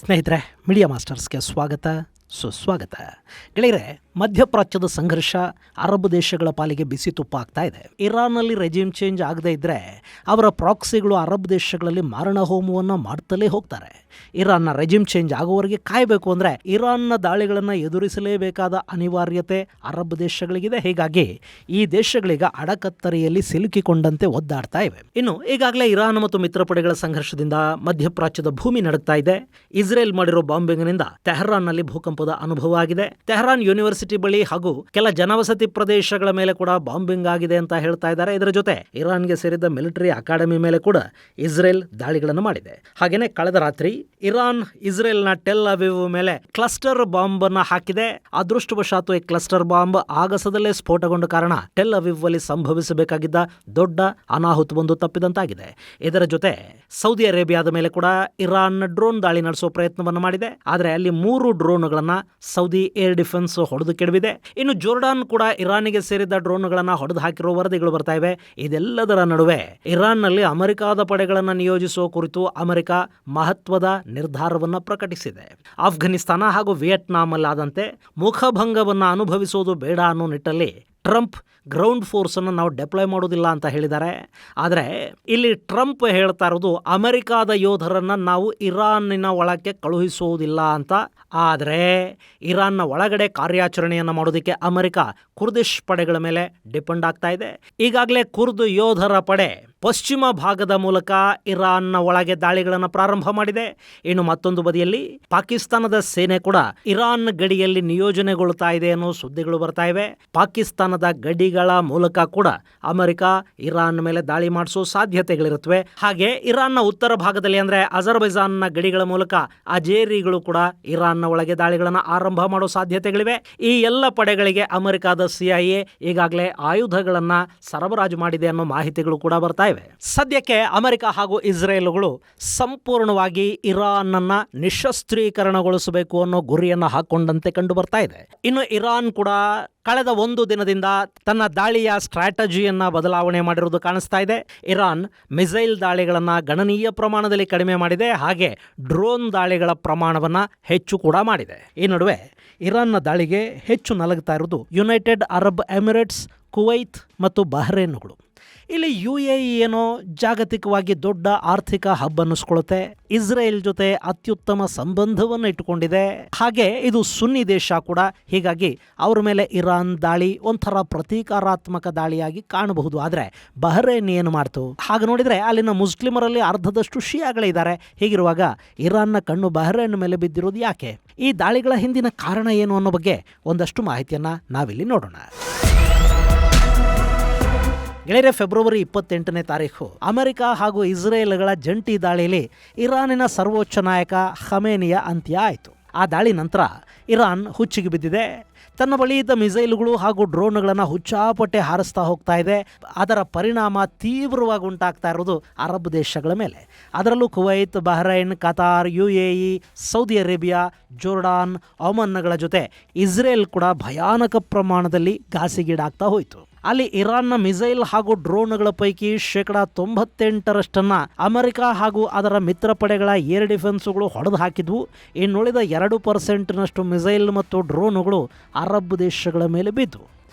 ಸ್ನೇಹಿತರೆ, ಮೀಡಿಯಾ ಮಾಸ್ಟರ್ಸ್ಗೆ ಸ್ವಾಗತ ಸುಸ್ವಾಗತ. ಗೆಳೆಯರೆ, ಮಧ್ಯಪ್ರಾಚ್ಯದ ಸಂಘರ್ಷ ಅರಬ್ ದೇಶಗಳ ಪಾಲಿಗೆ ಬಿಸಿ ತುಪ್ಪ ಆಗ್ತಾ ಇದೆ. ಇರಾನ್ನಲ್ಲಿ ರೆಜಿಮ್ ಚೇಂಜ್ ಆಗದೇ ಇದ್ದರೆ ಅವರ ಪ್ರಾಕ್ಸಿಗಳು ಅರಬ್ ದೇಶಗಳಲ್ಲಿ ಮಾರಣ ಹೋಮವನ್ನು ಮಾಡ್ತಲೇ ಹೋಗ್ತಾರೆ. ಇರಾನ್ನ ರೆಜಿಮ್ ಚೇಂಜ್ ಆಗುವವರೆಗೆ ಕಾಯಬೇಕು ಅಂದರೆ ಇರಾನ್ನ ದಾಳಿಗಳನ್ನು ಎದುರಿಸಲೇಬೇಕಾದ ಅನಿವಾರ್ಯತೆ ಅರಬ್ ದೇಶಗಳಿಗಿದೆ. ಹೀಗಾಗಿ ಈ ದೇಶಗಳೀಗ ಅಡಕತ್ತರಿಯಲ್ಲಿ ಸಿಲುಕಿಕೊಂಡಂತೆ ಒದ್ದಾಡ್ತಾ ಇವೆ. ಇನ್ನು ಈಗಾಗಲೇ ಇರಾನ್ ಮತ್ತು ಮಿತ್ರಪಡೆಗಳ ಸಂಘರ್ಷದಿಂದ ಮಧ್ಯಪ್ರಾಚ್ಯದ ಭೂಮಿ ನಡುಗ್ತಾ ಇದೆ. ಇಸ್ರೇಲ್ ಮಾಡಿರೋ ಬಾಂಬಿಂಗ್ನಿಂದ ತೆಹರಾನ್ನಲ್ಲಿ ಭೂಕಂಪದ ಅನುಭವ ಆಗಿದೆ. ತೆಹರಾನ್ ಯೂನಿವರ್ಸಿಟಿ ಬಳಿ ಹಾಗೂ ಕೆಲ ಜನವಸತಿ ಪ್ರದೇಶಗಳ ಮೇಲೆ ಕೂಡ ಬಾಂಬಿಂಗ್ ಆಗಿದೆ ಅಂತ ಹೇಳ್ತಾ ಇದ್ದಾರೆ. ಇದರ ಜೊತೆ ಇರಾನ್ಗೆ ಸೇರಿದ ಮಿಲಿಟರಿ ಅಕಾಡೆಮಿ ಮೇಲೆ ಕೂಡ ಇಸ್ರೇಲ್ ದಾಳಿಗಳನ್ನು ಮಾಡಿದೆ. ಹಾಗೇನೆ ಕಳೆದ ರಾತ್ರಿ ಇರಾನ್ ಇಸ್ರೇಲ್ನ ಟೆಲ್ ಅವೀವ್ ಮೇಲೆ ಕ್ಲಸ್ಟರ್ ಬಾಂಬ್ ಅನ್ನು ಹಾಕಿದೆ. ಅದೃಷ್ಟವಶಾತ್ ಈ ಕ್ಲಸ್ಟರ್ ಬಾಂಬ್ ಆಗಸದಲ್ಲೇ ಸ್ಫೋಟಗೊಂಡ ಕಾರಣ ಟೆಲ್ ಅವೀವ್ ಅಲ್ಲಿ ಸಂಭವಿಸಬೇಕಾಗಿದ್ದ ದೊಡ್ಡ ಅನಾಹುತವೊಂದು ತಪ್ಪಿದಂತಾಗಿದೆ. ಇದರ ಜೊತೆ ಸೌದಿ ಅರೇಬಿಯಾದ ಮೇಲೆ ಕೂಡ ಇರಾನ್ ಡ್ರೋನ್ ದಾಳಿ ನಡೆಸುವ ಪ್ರಯತ್ನವನ್ನು ಮಾಡಿದೆ. ಆದರೆ ಅಲ್ಲಿ 3 ಡ್ರೋನ್ಗಳನ್ನ ಸೌದಿ ಏರ್ ಡಿಫೆನ್ಸ್ ಹೊಡೆದು ಕೆಡವಿದೆ. ಇನ್ನು ಜೋರ್ಡಾನ್ ಕೂಡ ಇರಾನಿಗೆ ಸೇರಿದ ಡ್ರೋನ್ಗಳನ್ನು ಹೊಡೆದು ಹಾಕಿರುವ ವರದಿಗಳು ಬರ್ತಾ ಇವೆ. ಇದೆಲ್ಲದರ ನಡುವೆ ಇರಾನ್ನಲ್ಲಿ ಅಮೆರಿಕಾದ ಪಡೆಗಳನ್ನು ನಿಯೋಜಿಸುವ ಕುರಿತು ಅಮೆರಿಕ ಮಹತ್ವದ ನಿರ್ಧಾರವನ್ನು ಪ್ರಕಟಿಸಿದೆ. ಆಫ್ಘನಿಸ್ತಾನ ಹಾಗೂ ವಿಯೆಟ್ನಾಂನಲ್ಲಾದಂತೆ ಮುಖಭಂಗವನ್ನು ಅನುಭವಿಸುವುದು ಬೇಡ ಅನ್ನೋ ನಿಟ್ಟಲ್ಲಿ ಟ್ರಂಪ್ ಗ್ರೌಂಡ್ ಫೋರ್ಸನ್ನು ನಾವು ಡೆಪ್ಲಾಯ್ ಮಾಡೋದಿಲ್ಲ ಅಂತ ಹೇಳಿದ್ದಾರೆ. ಆದರೆ ಇಲ್ಲಿ ಟ್ರಂಪ್ ಹೇಳ್ತಾ ಇರೋದು ಅಮೆರಿಕಾದ ಯೋಧರನ್ನು ನಾವು ಇರಾನಿನ ಒಳಕ್ಕೆ ಕಳುಹಿಸುವುದಿಲ್ಲ ಅಂತ. ಆದರೆ ಇರಾನ್ನ ಒಳಗಡೆ ಕಾರ್ಯಾಚರಣೆಯನ್ನು ಮಾಡೋದಕ್ಕೆ ಅಮೆರಿಕ ಕುರ್ದಿಶ್ ಪಡೆಗಳ ಮೇಲೆ ಡಿಪೆಂಡ್ ಆಗ್ತಾ ಇದೆ. ಈಗಾಗಲೇ ಕುರ್ದ್ ಯೋಧರ ಪಡೆ ಪಶ್ಚಿಮ ಭಾಗದ ಮೂಲಕ ಇರಾನ್ನ ಒಳಗೆ ದಾಳಿಗಳನ್ನು ಪ್ರಾರಂಭ ಮಾಡಿದೆ. ಇನ್ನು ಮತ್ತೊಂದು ಬದಿಯಲ್ಲಿ ಪಾಕಿಸ್ತಾನದ ಸೇನೆ ಕೂಡ ಇರಾನ್ ಗಡಿಯಲ್ಲಿ ನಿಯೋಜನೆಗೊಳ್ತಾ ಇದೆ ಅನ್ನೋ ಸುದ್ದಿಗಳು ಬರ್ತಾ ಇವೆ. ಪಾಕಿಸ್ತಾನದ ಗಡಿಗಳ ಮೂಲಕ ಕೂಡ ಅಮೆರಿಕ ಇರಾನ್ ಮೇಲೆ ದಾಳಿ ಮಾಡಿಸೋ ಸಾಧ್ಯತೆಗಳಿರುತ್ತವೆ. ಹಾಗೆ ಇರಾನ್ನ ಉತ್ತರ ಭಾಗದಲ್ಲಿ ಅಂದ್ರೆ ಅಜರ್ಬೈಜಾನ್ನ ಗಡಿಗಳ ಮೂಲಕ ಅಜೇರಿಗಳು ಕೂಡ ಇರಾನ್ನ ಒಳಗೆ ದಾಳಿಗಳನ್ನು ಆರಂಭ ಮಾಡೋ ಸಾಧ್ಯತೆಗಳಿವೆ. ಈ ಎಲ್ಲ ಪಡೆಗಳಿಗೆ ಅಮೆರಿಕದ CIA ಈಗಾಗಲೇ ಆಯುಧಗಳನ್ನ ಸರಬರಾಜು ಮಾಡಿದೆ ಅನ್ನೋ ಮಾಹಿತಿಗಳು ಕೂಡ ಬರ್ತಾ ಇವೆ. ಸದ್ಯಕ್ಕೆ ಅಮೆರಿಕ ಹಾಗೂ ಇಸ್ರೇಲ್ಗಳು ಸಂಪೂರ್ಣವಾಗಿ ಇರಾನ್ ಅನ್ನ ನಿಶಸ್ತ್ರೀಕರಣಗೊಳಿಸಬೇಕು ಅನ್ನೋ ಗುರಿಯನ್ನ ಹಾಕೊಂಡಂತೆ ಕಂಡು ಬರ್ತಾ ಇದೆ. ಇನ್ನು ಇರಾನ್ ಕೂಡ ಕಳೆದ 1 ದಿನದಿಂದ ತನ್ನ ದಾಳಿಯ ಸ್ಟ್ರಾಟಜಿಯನ್ನ ಬದಲಾವಣೆ ಮಾಡಿರುವುದು ಕಾಣಿಸ್ತಾ ಇದೆ. ಇರಾನ್ ಮಿಸೈಲ್ ದಾಳಿಗಳನ್ನು ಗಣನೀಯ ಪ್ರಮಾಣದಲ್ಲಿ ಕಡಿಮೆ ಮಾಡಿದೆ. ಹಾಗೆ ಡ್ರೋನ್ ದಾಳಿಗಳ ಪ್ರಮಾಣವನ್ನು ಹೆಚ್ಚು ಕೂಡ ಮಾಡಿದೆ. ಈ ನಡುವೆ ಇರಾನ್ನ ದಾಳಿಗೆ ಹೆಚ್ಚು ನಲಗ್ತಾ ಇರುವುದು ಯುನೈಟೆಡ್ ಅರಬ್ ಎಮಿರೇಟ್ಸ್, ಕುವೈತ್ ಮತ್ತು ಬಹ್ರೇನ್ಗಳು. ಇಲ್ಲಿ UAE ಏನೋ ಜಾಗತಿಕವಾಗಿ ದೊಡ್ಡ ಆರ್ಥಿಕ ಹಬ್ ಅನ್ನಿಸ್ಕೊಳ್ಳುತ್ತೆ. ಇಸ್ರೇಲ್ ಜೊತೆ ಅತ್ಯುತ್ತಮ ಸಂಬಂಧವನ್ನು ಇಟ್ಟುಕೊಂಡಿದೆ. ಹಾಗೆ ಇದು ಸುನ್ನಿ ದೇಶ ಕೂಡ. ಹೀಗಾಗಿ ಅವ್ರ ಮೇಲೆ ಇರಾನ್ ದಾಳಿ ಒಂಥರ ಪ್ರತೀಕಾರಾತ್ಮಕ ದಾಳಿಯಾಗಿ ಕಾಣಬಹುದು. ಆದರೆ ಬಹ್ರೇನ್ ಏನು ಮಾಡ್ತು? ಹಾಗೆ ನೋಡಿದರೆ ಅಲ್ಲಿನ ಮುಸ್ಲಿಮರಲ್ಲಿ ಅರ್ಧದಷ್ಟು ಶಿಯಾಗಳಿದ್ದಾರೆ. ಹೀಗಿರುವಾಗ ಇರಾನ್ನ ಕಣ್ಣು ಬಹ್ರೇನ್ ಮೇಲೆ ಬಿದ್ದಿರೋದು ಯಾಕೆ? ಈ ದಾಳಿಗಳ ಹಿಂದಿನ ಕಾರಣ ಏನು ಅನ್ನೋ ಬಗ್ಗೆ ಒಂದಷ್ಟು ಮಾಹಿತಿಯನ್ನು ನಾವಿಲ್ಲಿ ನೋಡೋಣ. ಗೆಳೆಯರೆ, ಫೆಬ್ರವರಿ 28ನೇ ತಾರೀಕು ಅಮೆರಿಕ ಹಾಗೂ ಇಸ್ರೇಲ್ಗಳ ಜಂಟಿ ದಾಳಿಯಲ್ಲಿ ಇರಾನಿನ ಸರ್ವೋಚ್ಚ ನಾಯಕ ಖಮೇನಿಯ ಅಂತ್ಯ ಆಯಿತು. ಆ ದಾಳಿ ನಂತರ ಇರಾನ್ ಹುಚ್ಚಿಗೆ ಬಿದ್ದಿದೆ. ತನ್ನ ಬಳಿ ಇದ್ದ ಮಿಸೈಲ್ಗಳು ಹಾಗೂ ಡ್ರೋನ್ಗಳನ್ನು ಹುಚ್ಚಾಪಟ್ಟೆ ಹಾರಿಸ್ತಾ ಹೋಗ್ತಾ ಇದೆ. ಅದರ ಪರಿಣಾಮ ತೀವ್ರವಾಗಿ ಉಂಟಾಗ್ತಾ ಇರೋದು ಅರಬ್ ದೇಶಗಳ ಮೇಲೆ. ಅದರಲ್ಲೂ Kuwait, Bahrain, Qatar, UAE, Saudi Arabia, Jordan, ಒಮನ್ಗಳ ಜೊತೆ ಇಸ್ರೇಲ್ ಕೂಡ ಭಯಾನಕ ಪ್ರಮಾಣದಲ್ಲಿ ಘಾಸಿಗೀಡಾಗ್ತಾ ಹೋಯಿತು. ಅಲ್ಲಿ ಇರಾನ್ನ ಮಿಸೈಲ್ ಹಾಗೂ ಡ್ರೋನ್ಗಳ ಪೈಕಿ 98% ಅಮೆರಿಕ ಹಾಗೂ ಅದರ ಮಿತ್ರ ಪಡೆಗಳ ಏರ್ ಡಿಫೆನ್ಸ್ಗಳು ಹೊಡೆದು ಹಾಕಿದ್ವು. ಇನ್ನುಳಿದ 2% ಮಿಸೈಲ್ ಮತ್ತು ಡ್ರೋನ್ಗಳು ಅರಬ್ ದೇಶಗಳ ಮೇಲೆ ಬಿದ್ದು.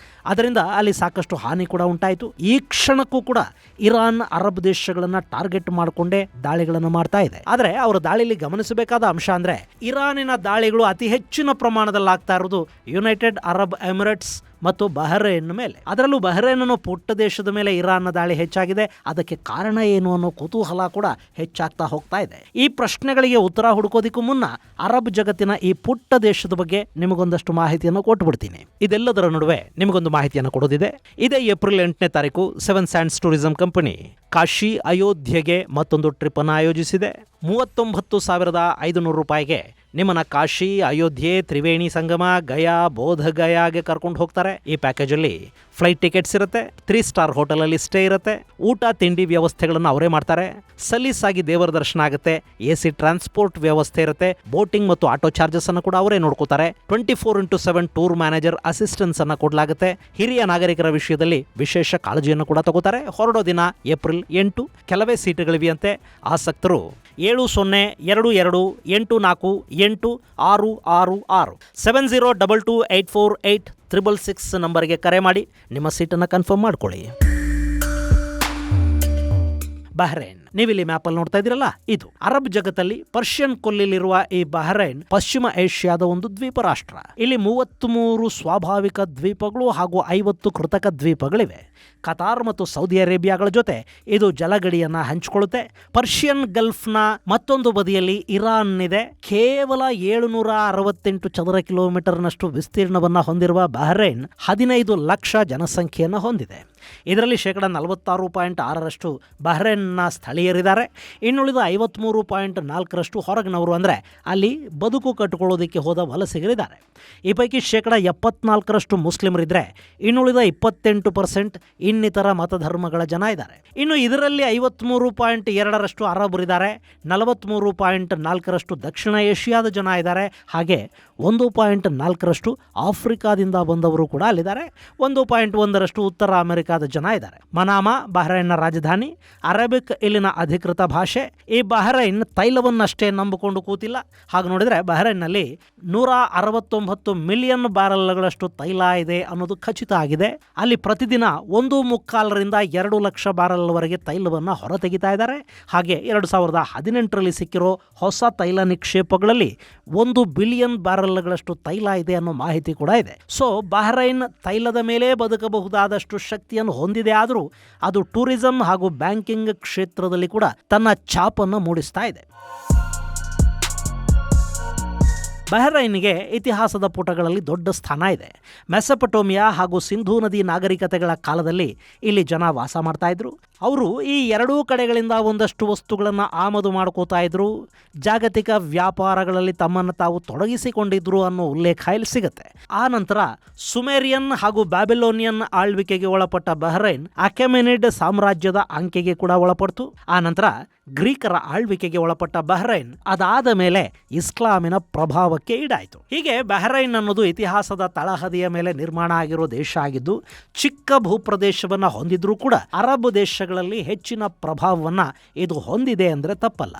ಅದರಿಂದ ಅಲ್ಲಿ ಸಾಕಷ್ಟು ಹಾನಿ ಕೂಡ ಉಂಟಾಯಿತು. ಈ ಕ್ಷಣಕ್ಕೂ ಕೂಡ ಇರಾನ್ ಅರಬ್ ದೇಶಗಳನ್ನು ಟಾರ್ಗೆಟ್ ಮಾಡಿಕೊಂಡೇ ದಾಳಿಗಳನ್ನು ಮಾಡ್ತಾ ಇದೆ. ಆದರೆ ಅವರ ದಾಳಿಯಲ್ಲಿ ಗಮನಿಸಬೇಕಾದ ಅಂಶ ಅಂದರೆ ಇರಾನಿನ ದಾಳಿಗಳು ಅತಿ ಹೆಚ್ಚಿನ ಪ್ರಮಾಣದಲ್ಲಿ ಆಗ್ತಾ ಇರೋದು ಯುನೈಟೆಡ್ ಅರಬ್ ಎಮಿರೇಟ್ಸ್ ಮತ್ತು ಬಹ್ರೇನ್ ಮೇಲೆ. ಅದರಲ್ಲೂ ಬಹ್ರೇನ್ ಅನ್ನೋ ಪುಟ್ಟ ದೇಶದ ಮೇಲೆ ಇರಾನ್ನ ದಾಳಿ ಹೆಚ್ಚಾಗಿದೆ. ಅದಕ್ಕೆ ಕಾರಣ ಏನು ಅನ್ನೋ ಕುತೂಹಲ ಕೂಡ ಹೆಚ್ಚಾಗ್ತಾ ಹೋಗ್ತಾ ಇದೆ. ಈ ಪ್ರಶ್ನೆಗಳಿಗೆ ಉತ್ತರ ಹುಡುಕೋದಕ್ಕೂ ಮುನ್ನ ಅರಬ್ ಜಗತ್ತಿನ ಈ ಪುಟ್ಟ ದೇಶದ ಬಗ್ಗೆ ನಿಮಗೊಂದಷ್ಟು ಮಾಹಿತಿಯನ್ನು ಕೊಟ್ಟುಬಿಡ್ತೀನಿ. ಇದೆಲ್ಲದರ ನಡುವೆ ನಿಮಗೊಂದು ಮಾಹಿತಿಯನ್ನು ಕೊಡೋದಿದೆ. ಇದೇ ಏಪ್ರಿಲ್ 8ನೇ ತಾರೀಕು 7 ಸ್ಯಾಂಡ್ಸ್ ಟೂರಿಸಂ ಕಂಪನಿ ಕಾಶಿ ಅಯೋಧ್ಯೆಗೆ ಮತ್ತೊಂದು ಟ್ರಿಪ್ ಅನ್ನು ಆಯೋಜಿಸಿದೆ. 39,500 ರೂಪಾಯಿಗೆ ನಿಮ್ಮನ್ನ ಕಾಶಿ, ಅಯೋಧ್ಯೆ, ತ್ರಿವೇಣಿ ಸಂಗಮ, ಗಯಾ, ಬೋಧ ಗಯಾಗೆ ಕರ್ಕೊಂಡು ಹೋಗ್ತಾರೆ. ಈ ಪ್ಯಾಕೇಜಲ್ಲಿ ಫ್ಲೈಟ್ ಟಿಕೆಟ್ಸ್ ಇರುತ್ತೆ, 3 ಸ್ಟಾರ್ ಹೋಟೆಲಲ್ಲಿ ಸ್ಟೇ ಇರುತ್ತೆ, ಊಟ ತಿಂಡಿ ವ್ಯವಸ್ಥೆಗಳನ್ನು ಅವರೇ ಮಾಡ್ತಾರೆ, ಸಲೀಸಾಗಿ ದೇವರ ದರ್ಶನ ಆಗುತ್ತೆ, AC ಟ್ರಾನ್ಸ್ಪೋರ್ಟ್ ವ್ಯವಸ್ಥೆ ಇರುತ್ತೆ, ಬೋಟಿಂಗ್ ಮತ್ತು ಆಟೋ ಚಾರ್ಜಸ್ ಅನ್ನು ಕೂಡ ಅವರೇ ನೋಡ್ಕೋತಾರೆ, 24x7 ಟೂರ್ ಮ್ಯಾನೇಜರ್ ಅಸಿಸ್ಟೆನ್ಸ್ ಅನ್ನು ಕೊಡಲಾಗುತ್ತೆ. ಹಿರಿಯ ನಾಗರಿಕರ ವಿಷಯದಲ್ಲಿ ವಿಶೇಷ ಕಾಳಜಿಯನ್ನು ಕೂಡ ತಗೋತಾರೆ. ಹೊರಡೋ ದಿನ ಏಪ್ರಿಲ್ 8. ಕೆಲವೇ ಸೀಟುಗಳಿವೆಯಂತೆ. ಆಸಕ್ತರು 7022848666 7022848666 ನಂಬರ್ಗೆ ಕರೆ ಮಾಡಿ ನಿಮ್ಮ ಸೀಟನ್ನು ಕನ್ಫರ್ಮ್ ಮಾಡ್ಕೊಳ್ಳಿ. ಬಹ್ರೈನ್, ನೀವಿಲ್ಲಿ ಮ್ಯಾಪಲ್ಲಿ ನೋಡ್ತಾ ಇದ್ದೀರಲ್ಲ, ಇದು ಅರಬ್ ಜಗತ್ತಲ್ಲಿ ಪರ್ಷಿಯನ್ ಕೊಲ್ಲಿಲಿರುವ ಈ ಬಹ್ರೈನ್ ಪಶ್ಚಿಮ ಏಷ್ಯಾದ ಒಂದು ದ್ವೀಪ ರಾಷ್ಟ್ರ. ಇಲ್ಲಿ 33 ಸ್ವಾಭಾವಿಕ ದ್ವೀಪಗಳು ಹಾಗೂ 50 ಕೃತಕ ದ್ವೀಪಗಳಿವೆ. ಕತಾರ್ ಮತ್ತು ಸೌದಿ ಅರೇಬಿಯಾಗಳ ಜೊತೆ ಇದು ಜಲಗಡಿಯನ್ನ ಹಂಚಿಕೊಳ್ಳುತ್ತೆ. ಪರ್ಷಿಯನ್ ಗಲ್ಫ್ನ ಮತ್ತೊಂದು ಬದಿಯಲ್ಲಿ ಇರಾನ್ ಇದೆ. ಕೇವಲ 768 ಚದರ ಕಿಲೋಮೀಟರ್ನಷ್ಟು ವಿಸ್ತೀರ್ಣವನ್ನ ಹೊಂದಿರುವ ಬಹ್ರೈನ್ 15 ಲಕ್ಷ ಜನಸಂಖ್ಯೆಯನ್ನು ಹೊಂದಿದೆ. ಇದರಲ್ಲಿ 46.6% ಬಹ್ರೈನ್ನ ಸ್ಥಳೀಯರಿದ್ದಾರೆ. ಇನ್ನುಳಿದ 53.4% ಹೊರಗಿನವರು, ಅಂದರೆ ಅಲ್ಲಿ ಬದುಕು ಕಟ್ಟಿಕೊಳ್ಳೋದಕ್ಕೆ ಹೋದ ವಲಸಿಗರಿದ್ದಾರೆ. ಈ ಪೈಕಿ 74% ಮುಸ್ಲಿಮರಿದ್ದರೆ ಇನ್ನುಳಿದ 28% ಇನ್ನಿತರ ಮತಧರ್ಮಗಳ ಜನ ಇದ್ದಾರೆ. ಇನ್ನು ಇದರಲ್ಲಿ 53.2% ಅರಬರಿದ್ದಾರೆ, 43.4% ದಕ್ಷಿಣ ಏಷ್ಯಾದ ಜನ ಇದ್ದಾರೆ, ಹಾಗೆ 1.4% ಆಫ್ರಿಕಾದಿಂದ ಬಂದವರು ಕೂಡ ಅಲ್ಲಿದ್ದಾರೆ. 1.1% ಉತ್ತರ ಅಮೆರಿಕಾದ ಜನ ಇದ್ದಾರೆ. ಮನಾಮಾ ಬಹ್ರೈನ್ನ ರಾಜಧಾನಿ, ಅರೇಬಿಕ್ ಇಲ್ಲಿನ ಅಧಿಕೃತ ಭಾಷೆ. ಈ ಬಹ್ರೈನ್ ತೈಲವನ್ನಷ್ಟೇ ನಂಬಿಕೊಂಡು ಕೂತಿಲ್ಲ. ಹಾಗೆ ನೋಡಿದರೆ ಬಹ್ರೈನ್ನಲ್ಲಿ 169 ಮಿಲಿಯನ್ ಬ್ಯಾರಲ್ಗಳಷ್ಟು ತೈಲ ಇದೆ ಅನ್ನೋದು ಖಚಿತ ಆಗಿದೆ. ಅಲ್ಲಿ ಪ್ರತಿದಿನ 1.25 ರಿಂದ 2 ಲಕ್ಷ ಬ್ಯಾರಲ್ವರೆಗೆ ತೈಲವನ್ನು ಹೊರತೆಗಿತಾ ಇದ್ದಾರೆ. ಹಾಗೆ 2018ರಲ್ಲಿ ಸಿಕ್ಕಿರೋ ಹೊಸ ತೈಲ ನಿಕ್ಷೇಪಗಳಲ್ಲಿ 1 ಬಿಲಿಯನ್ ಬ್ಯಾರಲ್ಗಳಷ್ಟು ತೈಲ ಇದೆ ಅನ್ನೋ ಮಾಹಿತಿ ಕೂಡ ಇದೆ. ಸೊ ಬಹ್ರೈನ್ ತೈಲದ ಮೇಲೆ ಬದುಕಬಹುದಾದಷ್ಟು ಶಕ್ತಿಯನ್ನು ಹೊಂದಿದೆ. ಆದರೂ ಅದು ಟೂರಿಸಂ ಹಾಗೂ ಬ್ಯಾಂಕಿಂಗ್ ಕ್ಷೇತ್ರದಲ್ಲಿ ಕೂಡ ತನ್ನ ಛಾಪನ್ನು ಮೂಡಿಸ್ತಾ ಇದೆ. ಬಹ್ರೈನ್ಗೆ ಇತಿಹಾಸದ ಪುಟಗಳಲ್ಲಿ ದೊಡ್ಡ ಸ್ಥಾನ ಇದೆ. ಮೆಸೊಪೊಟೇಮಿಯಾ ಹಾಗೂ ಸಿಂಧೂ ನದಿ ನಾಗರಿಕತೆಗಳ ಕಾಲದಲ್ಲಿ ಇಲ್ಲಿ ಜನ ವಾಸ ಮಾಡ್ತಾ ಇದ್ರು. ಅವರು ಈ ಎರಡೂ ಕಡೆಗಳಿಂದ ಒಂದಷ್ಟು ವಸ್ತುಗಳನ್ನು ಆಮದು ಮಾಡ್ಕೋತಾ ಇದ್ರು. ಜಾಗತಿಕ ವ್ಯಾಪಾರಗಳಲ್ಲಿ ತಮ್ಮನ್ನು ತಾವು ತೊಡಗಿಸಿಕೊಂಡಿದ್ರು ಅನ್ನೋ ಉಲ್ಲೇಖ ಇಲ್ಲಿ ಸಿಗುತ್ತೆ. ಆ ನಂತರ ಸುಮೇರಿಯನ್ ಹಾಗೂ ಬ್ಯಾಬಿಲೋನಿಯನ್ ಆಳ್ವಿಕೆಗೆ ಒಳಪಟ್ಟ ಬಹ್ರೈನ್ ಅಕೆಮೆನಿಡ್ ಸಾಮ್ರಾಜ್ಯದ ಅಂಕೆಗೆ ಕೂಡ ಒಳಪಡ್ತು. ಆ ನಂತರ ಗ್ರೀಕರ ಆಳ್ವಿಕೆಗೆ ಒಳಪಟ್ಟ ಬಹ್ರೈನ್ ಅದಾದ ಮೇಲೆ ಇಸ್ಲಾಮಿನ ಪ್ರಭಾವಕ್ಕೆ ಈಡಾಯಿತು. ಹೀಗೆ ಬಹ್ರೈನ್ ಅನ್ನೋದು ಇತಿಹಾಸದ ತಳಹದಿಯ ಮೇಲೆ ನಿರ್ಮಾಣ ಆಗಿರೋ ದೇಶ ಆಗಿದ್ದು, ಚಿಕ್ಕ ಭೂಪ್ರದೇಶವನ್ನು ಹೊಂದಿದ್ರೂ ಕೂಡ ಅರಬ್ ದೇಶಗಳಲ್ಲಿ ಹೆಚ್ಚಿನ ಪ್ರಭಾವವನ್ನು ಇದು ಹೊಂದಿದೆ ಅಂದರೆ ತಪ್ಪಲ್ಲ.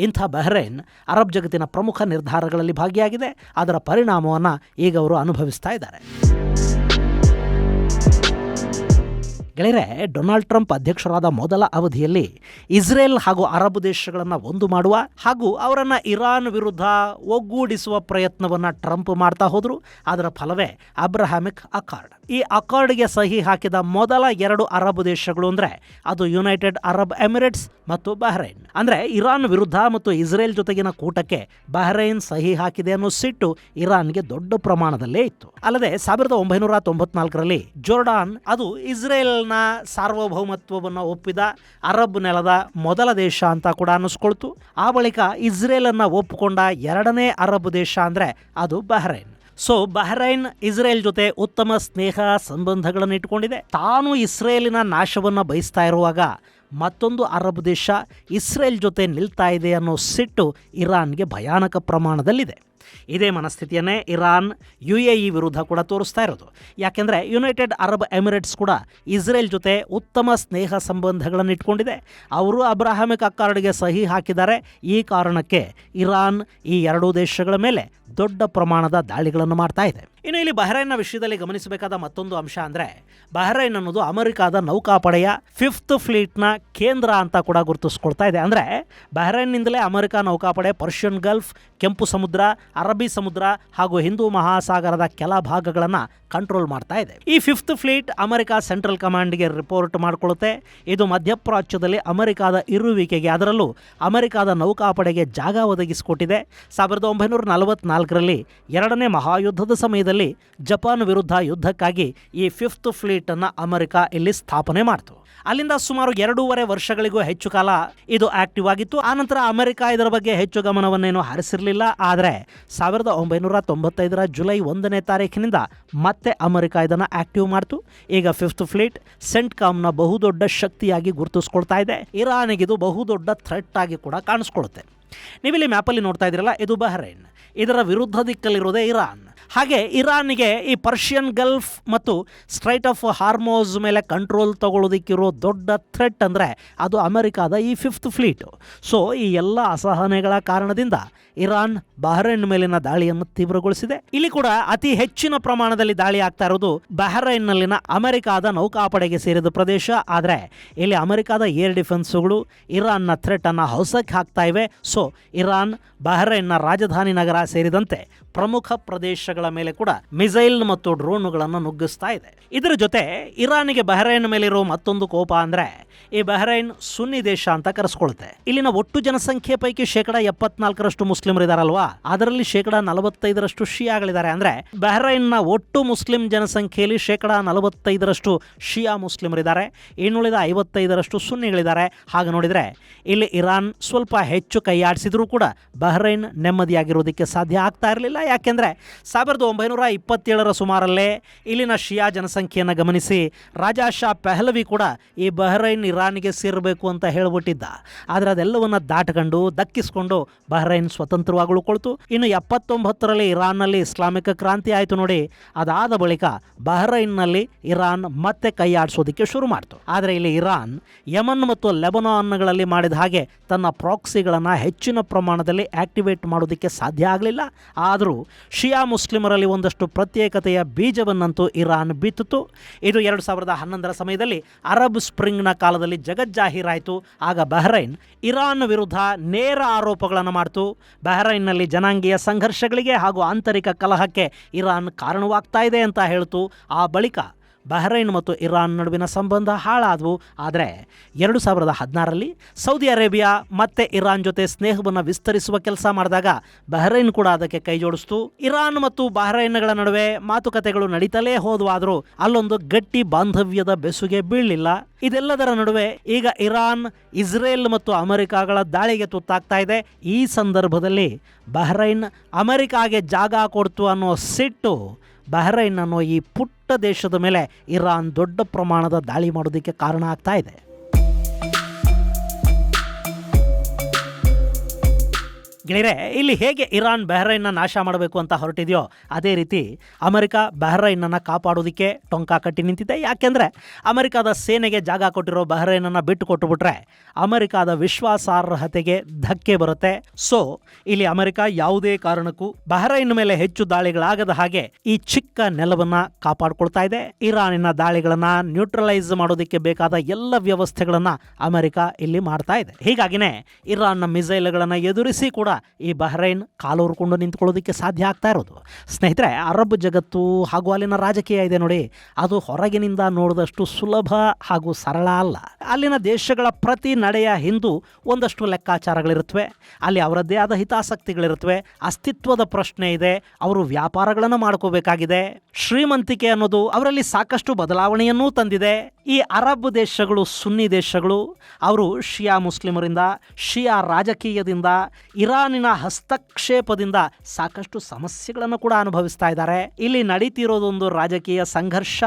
ಇಂಥ ಬಹ್ರೈನ್ ಅರಬ್ ಜಗತ್ತಿನ ಪ್ರಮುಖ ನಿರ್ಧಾರಗಳಲ್ಲಿ ಭಾಗಿಯಾಗಿದೆ. ಅದರ ಪರಿಣಾಮವನ್ನು ಈಗ ಅವರು ಅನುಭವಿಸ್ತಾ ಇದ್ದಾರೆ. ಗೆಳೆಯರೆ, ಡೊನಾಲ್ಡ್ ಟ್ರಂಪ್ ಅಧ್ಯಕ್ಷರಾದ ಮೊದಲ ಅವಧಿಯಲ್ಲಿ ಇಸ್ರೇಲ್ ಹಾಗೂ ಅರಬ್ ದೇಶಗಳನ್ನು ಒಂದು ಮಾಡುವ ಹಾಗೂ ಅವರನ್ನು ಇರಾನ್ ವಿರುದ್ಧ ಒಗ್ಗೂಡಿಸುವ ಪ್ರಯತ್ನವನ್ನು ಟ್ರಂಪ್ ಮಾಡ್ತಾ ಹೋದರು. ಅದರ ಫಲವೇ ಅಬ್ರಹಾಮಿಕ್ ಅಕಾರ್ಡ್. ಈ ಅಕಾರ್ಡ್ಗೆ ಸಹಿ ಹಾಕಿದ ಮೊದಲ 2 ಅರಬ್ ದೇಶಗಳು ಅಂದರೆ ಅದು ಯುನೈಟೆಡ್ ಅರಬ್ ಎಮಿರೇಟ್ಸ್ ಮತ್ತು ಬಹ್ರೈನ್. ಅಂದರೆ ಇರಾನ್ ವಿರುದ್ಧ ಮತ್ತು ಇಸ್ರೇಲ್ ಜೊತೆಗಿನ ಕೂಟಕ್ಕೆ ಬಹ್ರೈನ್ ಸಹಿ ಹಾಕಿದೆ ಅನ್ನೋ ಸಿಟ್ಟು ಇರಾನ್ಗೆ ದೊಡ್ಡ ಪ್ರಮಾಣದಲ್ಲೇ ಇತ್ತು. ಅಲ್ಲದೆ 1994ರಲ್ಲಿ ಜೋರ್ಡಾನ್ ಅದು ಇಸ್ರೇಲ್ನ ಸಾರ್ವಭೌಮತ್ವವನ್ನು ಒಪ್ಪಿದ ಅರಬ್ ನೆಲದ ಮೊದಲ ದೇಶ ಅಂತ ಕೂಡ ಅನ್ನಿಸ್ಕೊಳ್ತು. ಆ ಬಳಿಕ ಇಸ್ರೇಲನ್ನು ಒಪ್ಪಿಕೊಂಡ 2ನೇ ಅರಬ್ ದೇಶ ಅಂದರೆ ಅದು ಬಹ್ರೈನ್. ಸೊ ಬಹ್ರೈನ್ ಇಸ್ರೇಲ್ ಜೊತೆ ಉತ್ತಮ ಸ್ನೇಹ ಸಂಬಂಧಗಳನ್ನು ಇಟ್ಕೊಂಡಿದೆ. ತಾನು ಇಸ್ರೇಲಿನ ನಾಶವನ್ನು ಬಯಸ್ತಾ ಇರುವಾಗ ಮತ್ತೊಂದು ಅರಬ್ ದೇಶ ಇಸ್ರೇಲ್ ಜೊತೆ ನಿಲ್ತಾ ಇದೆ ಅನ್ನೋ ಸಿಟ್ಟು ಇರಾನ್ಗೆ ಭಯಾನಕ ಪ್ರಮಾಣದಲ್ಲಿದೆ. ಇದೇ ಮನಸ್ಥಿತಿಯನ್ನೇ ಇರಾನ್ UAE ವಿರುದ್ಧ ಕೂಡ ತೋರಿಸ್ತಾ ಇರೋದು. ಯಾಕೆಂದರೆ ಯುನೈಟೆಡ್ ಅರಬ್ ಎಮಿರೇಟ್ಸ್ ಕೂಡ ಇಸ್ರೇಲ್ ಜೊತೆ ಉತ್ತಮ ಸ್ನೇಹ ಸಂಬಂಧಗಳನ್ನು ಇಟ್ಕೊಂಡಿದೆ. ಅವರು ಅಬ್ರಹಾಮಿಕ್ ಅಕಾರ್ಡ್ಗೆ ಸಹಿ ಹಾಕಿದ್ದಾರೆ. ಈ ಕಾರಣಕ್ಕೆ ಇರಾನ್ ಈ 2 ದೇಶಗಳ ಮೇಲೆ ದೊಡ್ಡ ಪ್ರಮಾಣದ ದಾಳಿಗಳನ್ನು ಮಾಡ್ತಾ ಇದೆ. ಇನ್ನು ಇಲ್ಲಿ ಬಹ್ರೈನ್ನ ವಿಷಯದಲ್ಲಿ ಗಮನಿಸಬೇಕಾದ ಮತ್ತೊಂದು ಅಂಶ ಅಂದರೆ ಬಹ್ರೈನ್ ಅನ್ನೋದು ಅಮೆರಿಕಾದ ನೌಕಾಪಡೆಯ 5th ಫ್ಲೀಟ್ನ ಕೇಂದ್ರ ಅಂತ ಕೂಡ ಗುರುತಿಸ್ಕೊಳ್ತಾ ಇದೆ. ಅಂದರೆ ಬಹ್ರೈನ್ನಿಂದಲೇ ಅಮೆರಿಕ ನೌಕಾಪಡೆ ಪರ್ಷಿಯನ್ ಗಲ್ಫ್, ಕೆಂಪು ಸಮುದ್ರ, ಅರಬ್ಬಿ ಸಮುದ್ರ ಹಾಗೂ ಹಿಂದೂ ಮಹಾಸಾಗರದ ಕೆಲ ಭಾಗಗಳನ್ನು ಕಂಟ್ರೋಲ್ ಮಾಡ್ತಾ ಇದೆ. ಈ 5th ಫ್ಲೀಟ್ ಅಮೆರಿಕ ಸೆಂಟ್ರಲ್ ಕಮಾಂಡ್ಗೆ ರಿಪೋರ್ಟ್ ಮಾಡಿಕೊಳ್ಳುತ್ತೆ. ಇದು ಮಧ್ಯಪ್ರಾಚ್ಯದಲ್ಲಿ ಅಮೆರಿಕಾದ ಇರುವಿಕೆಗೆ, ಅದರಲ್ಲೂ ಅಮೆರಿಕಾದ ನೌಕಾಪಡೆಗೆ ಜಾಗ ಒದಗಿಸಿಕೊಟ್ಟಿದೆ. 1944ರಲ್ಲಿ 2ನೇ ಮಹಾಯುದ್ಧದ ಸಮಯದಲ್ಲಿ ಜಪಾನ್ ವಿರುದ್ಧ ಯುದ್ಧಕ್ಕಾಗಿ ಈ 5th ಫ್ಲೀಟ್ ಅನ್ನು ಅಮೆರಿಕ ಇಲ್ಲಿ ಸ್ಥಾಪನೆ ಮಾಡಿತು. ಅಲ್ಲಿಂದ ಸುಮಾರು 2.5 ವರ್ಷಗಳಿಗೂ ಹೆಚ್ಚು ಕಾಲ ಇದು ಆಕ್ಟಿವ್ ಆಗಿತ್ತು. ಆನಂತರ ಅಮೆರಿಕ ಇದರ ಬಗ್ಗೆ ಹೆಚ್ಚು ಗಮನವನ್ನೇನು ಹರಿಸಿರಲಿಲ್ಲ. ಆದರೆ 1995ರ ಜುಲೈ 1ನೇ ತಾರೀಖಿನಿಂದ ಮತ್ತೆ ಅಮೆರಿಕ ಇದನ್ನು ಆಕ್ಟಿವ್ ಮಾಡ್ತು. ಈಗ 5th ಫ್ಲೀಟ್ ಸೆಂಟ್ಕಾಮ್ನ ಬಹುದೊಡ್ಡ ಶಕ್ತಿಯಾಗಿ ಗುರುತಿಸ್ಕೊಳ್ತಾ ಇದೆ. ಇರಾನಿಗಿದು ಬಹುದೊಡ್ಡ ಥ್ರೆಟ್ ಆಗಿ ಕೂಡ ಕಾಣಿಸ್ಕೊಳ್ಳುತ್ತೆ. ನೀವಿಲ್ಲಿ ಮ್ಯಾಪಲ್ಲಿ ನೋಡ್ತಾ ಇದ್ದೀರಲ್ಲ, ಇದು ಬಹ್ರೈನ್, ಇದರ ವಿರುದ್ಧ ದಿಕ್ಕಲ್ಲಿರೋದೇ ಇರಾನ್. ಹಾಗೆ ಇರಾನ್ಗೆ ಈ ಪರ್ಷಿಯನ್ ಗಲ್ಫ್ ಮತ್ತು ಸ್ಟ್ರೈಟ್ ಆಫ್ ಹಾರ್ಮೋಸ್ ಮೇಲೆ ಕಂಟ್ರೋಲ್ ತಗೊಳ್ಳೋದಕ್ಕಿರೋ ದೊಡ್ಡ ಥ್ರೆಟ್ ಅಂದರೆ ಅದು ಅಮೆರಿಕಾದ ಈ 5th ಫ್ಲೀಟು. ಸೊ ಈ ಎಲ್ಲ ಅಸಹನೆಗಳ ಕಾರಣದಿಂದ ಇರಾನ್ ಬಹ್ರೈನ್ ಮೇಲಿನ ದಾಳಿಯನ್ನು ತೀವ್ರಗೊಳಿಸಿದೆ. ಇಲ್ಲಿ ಕೂಡ ಅತಿ ಹೆಚ್ಚಿನ ಪ್ರಮಾಣದಲ್ಲಿ ದಾಳಿ ಆಗ್ತಾ ಇರೋದು ಬಹ್ರೈನ್ನಲ್ಲಿನ ಅಮೆರಿಕಾದ ನೌಕಾಪಡೆಗೆ ಸೇರಿದ ಪ್ರದೇಶ. ಆದರೆ ಇಲ್ಲಿ ಅಮೆರಿಕಾದ ಏರ್ ಡಿಫೆನ್ಸ್ಗಳು ಇರಾನ್ನ ಥ್ರೆಟ್ ಅನ್ನು ಹೊಸಕ್ಕೆ ಹಾಕ್ತಾ ಇವೆ. ಸೊ ಇರಾನ್ ಬಹ್ರೈನ್ನ ರಾಜಧಾನಿ ನಗರ ಸೇರಿದಂತೆ ಪ್ರಮುಖ ಪ್ರದೇಶಗಳ ಮೇಲೆ ಕೂಡ ಮಿಸೈಲ್ ಮತ್ತು ಡ್ರೋನ್ಗಳನ್ನು ನುಗ್ಗಿಸ್ತಾ ಇದೆ. ಇದರ ಜೊತೆ ಇರಾನಿಗೆ ಬಹ್ರೈನ್ ಮೇಲಿರೋ ಮತ್ತೊಂದು ಕೋಪ ಅಂದರೆ ಈ ಬಹ್ರೈನ್ ಸುನ್ನಿ ದೇಶ ಅಂತ ಕರೆಸ್ಕೊಳುತ್ತೆ. ಇಲ್ಲಿನ ಒಟ್ಟು ಜನಸಂಖ್ಯೆ ಪೈಕಿ 74% ಮುಸ್ಲಿಮರಿದಾರಲ್ವಾ, ಅದರಲ್ಲಿ 45% ಶಿಯಾಗಳಿದ್ದಾರೆ. ಅಂದ್ರೆ ಬಹ್ರೈನ್ನ ಒಟ್ಟು ಮುಸ್ಲಿಂ ಜನಸಂಖ್ಯೆಯಲ್ಲಿ 45% ಶಿಯಾ ಮುಸ್ಲಿಮರಿದ್ದಾರೆ, ಇನ್ನುಳಿದ 55% ಸುನ್ನಿಗಳಿದ್ದಾರೆ. ಹಾಗೆ ನೋಡಿದ್ರೆ ಇಲ್ಲಿ ಇರಾನ್ ಸ್ವಲ್ಪ ಹೆಚ್ಚು ಕೈಯಾಡಿಸಿದ್ರೂ ಕೂಡ ಬಹ್ರೈನ್ ನೆಮ್ಮದಿಯಾಗಿರೋದಕ್ಕೆ ಸಾಧ್ಯ ಆಗ್ತಾ ಇರಲಿಲ್ಲ. ಯಾಕೆಂದ್ರೆ 1927 ಸುಮಾರಲ್ಲೇ ಇಲ್ಲಿನ ಶಿಯಾ ಜನಸಂಖ್ಯೆಯನ್ನು ಗಮನಿಸಿ ರಾಜಾ ಶಾ ಪೆಹ್ಲವಿ ಕೂಡ ಈ ಬಹ್ರೈನ್ ಇರಾನ್ಗೆ ಸೇರಬೇಕು ಅಂತ ಹೇಳ್ಬಿಟ್ಟಿದ್ದ. ಆದರೆ ಅದೆಲ್ಲವನ್ನ ದಾಟಕೊಂಡು ದಕ್ಕಿಸ್ಕೊಂಡು ಬಹ್ರೈನ್ ಸ್ವತಂತ್ರವಾಗಿ ಉಳ್ಕೊಳ್ತು. ಇನ್ನು 79ರಲ್ಲಿ ಇರಾನ್ನಲ್ಲಿ ಇಸ್ಲಾಮಿಕ್ ಕ್ರಾಂತಿ ಆಯಿತು ನೋಡಿ. ಅದಾದ ಬಳಿಕ ಬಹ್ರೈನ್ನಲ್ಲಿ ಇರಾನ್ ಮತ್ತೆ ಕೈ ಆಡಿಸೋದಕ್ಕೆ ಶುರು ಮಾಡ್ತು. ಆದರೆ ಇಲ್ಲಿ ಇರಾನ್ ಯಮನ್ ಮತ್ತು ಲೆಬನಾನ್ಗಳಲ್ಲಿ ಮಾಡಿದ ಹಾಗೆ ತನ್ನ ಪ್ರಾಕ್ಸಿಗಳನ್ನು ಹೆಚ್ಚಿನ ಪ್ರಮಾಣದಲ್ಲಿ ಆಕ್ಟಿವೇಟ್ ಮಾಡೋದಕ್ಕೆ ಸಾಧ್ಯ ಆಗಲಿಲ್ಲ. ಆದರೂ ಶಿಯಾ ಮುಸ್ಲಿಮರಲ್ಲಿ ಒಂದಷ್ಟು ಪ್ರತ್ಯೇಕತೆಯ ಬೀಜವನ್ನಂತೂ ಇರಾನ್ ಬಿತ್ತಿತು. ಇದು 2011ರ ಸಮಯದಲ್ಲಿ ಅರಬ್ ಸ್ಪ್ರಿಂಗ್ನ ಕಾಲದಲ್ಲಿ ಜಗಜ್ಜಾಹೀರಾಯಿತು. ಆಗ ಬಹ್ರೈನ್ ಇರಾನ್ ವಿರುದ್ಧ ನೇರ ಆರೋಪಗಳನ್ನು ಮಾಡ್ತು. ಬಹ್ರೈನ್ನಲ್ಲಿ ಜನಾಂಗೀಯ ಸಂಘರ್ಷಗಳಿಗೆ ಹಾಗೂ ಆಂತರಿಕ ಕಲಹಕ್ಕೆ ಇರಾನ್ ಕಾರಣವಾಗ್ತಾ ಇದೆ ಅಂತ ಹೇಳ್ತು. ಆ ಬಳಿಕ ಬಹ್ರೈನ್ ಮತ್ತು ಇರಾನ್ ನಡುವಿನ ಸಂಬಂಧ ಹಾಳಾದವು. ಆದರೆ 2016ರಲ್ಲಿ ಸೌದಿ ಅರೇಬಿಯಾ ಮತ್ತೆ ಇರಾನ್ ಜೊತೆ ಸ್ನೇಹವನ್ನು ವಿಸ್ತರಿಸುವ ಕೆಲಸ ಮಾಡಿದಾಗ ಬಹ್ರೈನ್ ಕೂಡ ಅದಕ್ಕೆ ಕೈ ಜೋಡಿಸ್ತು. ಇರಾನ್ ಮತ್ತು ಬಹ್ರೈನ್ಗಳ ನಡುವೆ ಮಾತುಕತೆಗಳು ನಡೀತಲೇ ಹೋದವಾದರೂ ಅಲ್ಲೊಂದು ಗಟ್ಟಿ ಬಾಂಧವ್ಯದ ಬೆಸುಗೆ ಬೀಳಲಿಲ್ಲ. ಇದೆಲ್ಲದರ ನಡುವೆ ಈಗ ಇರಾನ್ ಇಸ್ರೇಲ್ ಮತ್ತು ಅಮೆರಿಕಾಗಳ ದಾಳಿಗೆ ತುತ್ತಾಗ್ತಾ ಇದೆ. ಈ ಸಂದರ್ಭದಲ್ಲಿ ಬಹ್ರೈನ್ ಅಮೆರಿಕಾಗೆ ಜಾಗ ಕೊಡ್ತು ಅನ್ನೋ ಸಿಟ್ಟು ಬಹ್ರೈನ್ ಅನ್ನೋ ಈ ಪುಟ್ಟ ದೇಶದ ಮೇಲೆ ಇರಾನ್ ದೊಡ್ಡ ಪ್ರಮಾಣದ ದಾಳಿ ಮಾಡೋದಕ್ಕೆ ಕಾರಣ ಆಗ್ತಾ ಇದೆ. ಗೆಳೆಯರೆ, ಇಲ್ಲಿ ಹೇಗೆ ಇರಾನ್ ಬಹ್ರೈನ್ನ ನಾಶ ಮಾಡಬೇಕು ಅಂತ ಹೊರಟಿದೆಯೋ ಅದೇ ರೀತಿ ಅಮೆರಿಕ ಬಹ್ರೈನನ್ನು ಕಾಪಾಡೋದಕ್ಕೆ ಟೊಂಕ ಕಟ್ಟಿ ನಿಂತಿದೆ. ಯಾಕೆಂದರೆ ಅಮೆರಿಕದ ಸೇನೆಗೆ ಜಾಗ ಕೊಟ್ಟಿರೋ ಬಹ್ರೈನನ್ನು ಬಿಟ್ಟು ಕೊಟ್ಟುಬಿಟ್ರೆ ಅಮೆರಿಕದ ವಿಶ್ವಾಸಾರ್ಹತೆಗೆ ಧಕ್ಕೆ ಬರುತ್ತೆ. ಸೊ ಇಲ್ಲಿ ಅಮೆರಿಕ ಯಾವುದೇ ಕಾರಣಕ್ಕೂ ಬಹ್ರೈನ್ ಮೇಲೆ ಹೆಚ್ಚು ದಾಳಿಗಳಾಗದ ಹಾಗೆ ಈ ಚಿಕ್ಕ ನೆಲವನ್ನು ಕಾಪಾಡಿಕೊಳ್ತಾ ಇದೆ. ಇರಾನಿನ ದಾಳಿಗಳನ್ನು ನ್ಯೂಟ್ರಲೈಸ್ ಮಾಡೋದಕ್ಕೆ ಬೇಕಾದ ಎಲ್ಲ ವ್ಯವಸ್ಥೆಗಳನ್ನು ಅಮೆರಿಕ ಇಲ್ಲಿ ಮಾಡ್ತಾ ಇದೆ. ಹೀಗಾಗಿನೇ ಇರಾನ್ನ ಮಿಸೈಲ್ಗಳನ್ನು ಎದುರಿಸಿ ಕೂಡ ಈ ಬಹ್ರೈನ್ ಕಾಲೂರ್ಕೊಂಡು ನಿಂತ್ಕೊಳ್ಳೋದಕ್ಕೆ ಸಾಧ್ಯ ಆಗ್ತಾ ಇರೋದು. ಸ್ನೇಹಿತರೆ, ಅರಬ್ ಜಗತ್ತು ಹಾಗೂ ಅಲ್ಲಿನ ರಾಜಕೀಯ ಇದೆ ನೋಡಿ, ಅದು ಹೊರಗಿನಿಂದ ನೋಡಿದಷ್ಟು ಸುಲಭ ಹಾಗೂ ಸರಳ ಅಲ್ಲ. ಅಲ್ಲಿನ ದೇಶಗಳ ಪ್ರತಿ ನಡೆಯ ಹಿಂದೂ ಒಂದಷ್ಟು ಲೆಕ್ಕಾಚಾರಗಳಿರುತ್ತವೆ. ಅಲ್ಲಿ ಅವರದ್ದೇ ಆದ ಹಿತಾಸಕ್ತಿಗಳಿರುತ್ತವೆ. ಅಸ್ತಿತ್ವದ ಪ್ರಶ್ನೆ ಇದೆ. ಅವರು ವ್ಯಾಪಾರಗಳನ್ನು ಮಾಡ್ಕೋಬೇಕಾಗಿದೆ. ಶ್ರೀಮಂತಿಕೆ ಅನ್ನೋದು ಅವರಲ್ಲಿ ಸಾಕಷ್ಟು ಬದಲಾವಣೆಯನ್ನೂ ತಂದಿದೆ. ಈ ಅರಬ್ ದೇಶಗಳು ಸುನ್ನಿ ದೇಶಗಳು. ಅವರು ಶಿಯಾ ಮುಸ್ಲಿಮರಿಂದ, ಶಿಯಾ ರಾಜಕೀಯದಿಂದ, ಇರಾನಿನ ಹಸ್ತಕ್ಷೇಪದಿಂದ ಸಾಕಷ್ಟು ಸಮಸ್ಯೆಗಳನ್ನು ಕೂಡ ಅನುಭವಿಸ್ತಾ ಇದ್ದಾರೆ. ಇಲ್ಲಿ ನಡೀತಿರೋದೊಂದು ರಾಜಕೀಯ ಸಂಘರ್ಷ.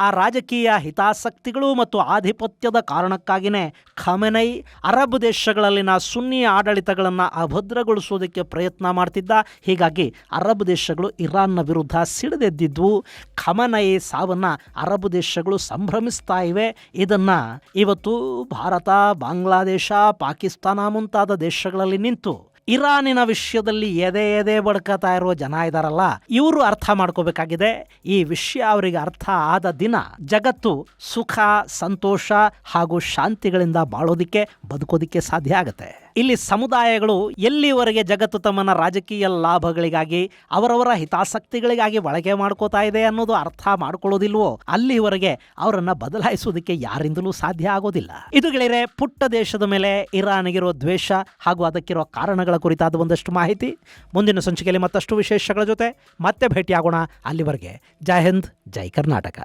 ಆ ರಾಜಕೀಯ ಹಿತಾಸಕ್ತಿಗಳು ಮತ್ತು ಆಧಿಪತ್ಯದ ಕಾರಣಕ್ಕಾಗಿಯೇ ಖಮೆನೈ ಅರಬ್ ದೇಶಗಳಲ್ಲಿನ ಸುನ್ನಿ ಆಡಳಿತಗಳನ್ನು ಅಭದ್ರಗೊಳಿಸೋದಕ್ಕೆ ಪ್ರಯತ್ನ ಮಾಡ್ತಿದ್ದ. ಹೀಗಾಗಿ ಅರಬ್ ದೇಶಗಳು ಇರಾನ್ನ ವಿರುದ್ಧ ಸಿಡಿದೆದ್ದಿದ್ವು. ಖಮೆನೈ ಸಾವನ್ನ ಅರಬ್ ದೇಶಗಳು ಸಂಭ್ರಮಿಸ್ತಾ ಇವೆ. ಇದನ್ನು ಇವತ್ತು ಭಾರತ, ಬಾಂಗ್ಲಾದೇಶ, ಪಾಕಿಸ್ತಾನ ಮುಂತಾದ ದೇಶಗಳಲ್ಲಿ ನಿಂತು ಇರಾನಿನ ವಿಷಯದಲ್ಲಿ ಎದೆ ಬಡ್ಕತಾ ಇರುವ ಜನ ಇದಾರಲ್ಲ, ಇವರು ಅರ್ಥ ಮಾಡ್ಕೋಬೇಕಾಗಿದೆ. ಈ ವಿಷಯ ಅವರಿಗೆ ಅರ್ಥ ಆದ ದಿನ ಜಗತ್ತು ಸುಖ, ಸಂತೋಷ ಹಾಗೂ ಶಾಂತಿಗಳಿಂದ ಬಾಳೋದಿಕ್ಕೆ, ಬದುಕೋದಿಕ್ಕೆ ಸಾಧ್ಯ ಆಗುತ್ತೆ. ಇಲ್ಲಿ ಸಮುದಾಯಗಳು ಎಲ್ಲಿವರೆಗೆ ಜಗತ್ತು ತಮ್ಮನ್ನ ರಾಜಕೀಯ ಲಾಭಗಳಿಗಾಗಿ, ಅವರವರ ಹಿತಾಸಕ್ತಿಗಳಿಗಾಗಿ ಬಳಕೆ ಮಾಡ್ಕೋತಾ ಇದೆ ಅನ್ನೋದು ಅರ್ಥ ಮಾಡ್ಕೊಳ್ಳೋದಿಲ್ವೋ ಅಲ್ಲಿವರೆಗೆ ಅವರನ್ನ ಬದಲಾಯಿಸೋದಕ್ಕೆ ಯಾರಿಂದಲೂ ಸಾಧ್ಯ ಆಗೋದಿಲ್ಲ. ಇದು ಗೆಳೆಯರೆ, ಪುಟ್ಟ ದೇಶದ ಮೇಲೆ ಇರಾನಿಗಿರೋ ದ್ವೇಷ ಹಾಗೂ ಅದಕ್ಕಿರೋ ಕಾರಣಗಳ ಕುರಿತಾದ ಒಂದಷ್ಟು ಮಾಹಿತಿ. ಮುಂದಿನ ಸಂಚಿಕೆಯಲ್ಲಿ ಮತ್ತಷ್ಟು ವಿಶೇಷಗಳ ಜೊತೆ ಮತ್ತೆ ಭೇಟಿಯಾಗೋಣ. ಅಲ್ಲಿವರೆಗೆ ಜೈ ಹಿಂದ್, ಜೈ ಕರ್ನಾಟಕ.